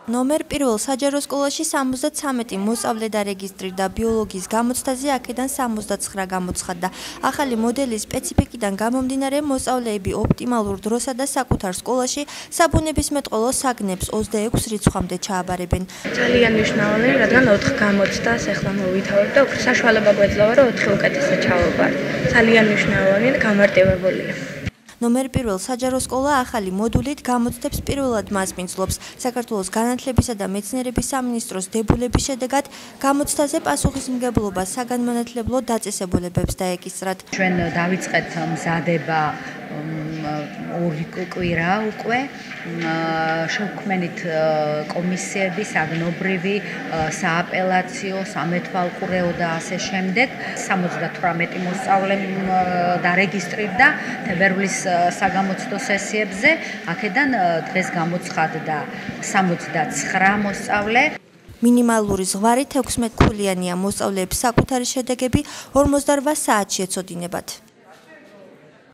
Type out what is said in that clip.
ნომერ პირველ საჯარო სკოლაში 73 მოსწავლე დარეგისტრირდა ბიოლოგიის გამოცდაზე, აქედან 69 გამოცხადდა. ახალი მოდელის სპეციფიკიდან გამომდინარე, მოსწავლეები ოპტიმალურ დროსა და საკუთარ სკოლაში საბუნებისმეტყველო საგნებს 26 რიცხვამდე ჩააბარებენ. ძალიან მნიშვნელოვანი, რადგან 4 გამოცდას ახლა მოვითავებ და საშუალება გვეძლევა, რომ 4 უკეთესად ჩავაბარ. ძალიან მნიშვნელოვანი და გამარტივებულია. ნომერ პირველ საჯარო სკოლა ახალი მოდულით გამოცდებს პირველად მასპინძლობს. საქართველოს განათლებისა და მეცნიერების სამინისტროს დებულების შედეგად გამოცდაზე პასუხისმგებლობა საგანმანათლებლო დაწესებულებებს დაეკისრათ. ჩვენ დავიწყეთ მზადება 2 კვირა უკვე შევქმნით კომისიები, საგნობრივი, სააპელაციო, სამეთვალყურეო და ასე შემდეგ. 78 მოსწავლე დარეგისტრირდა თებერვლის საგამოცდო სესიებზე. აქედან დღეს გამოცხადდა 69 მოსწავლე. მინიმალური ზღვარი 16 ქულიანია. მოსწავლეებს საკუთარი შედეგები 48 საათში ეცოდინებათ.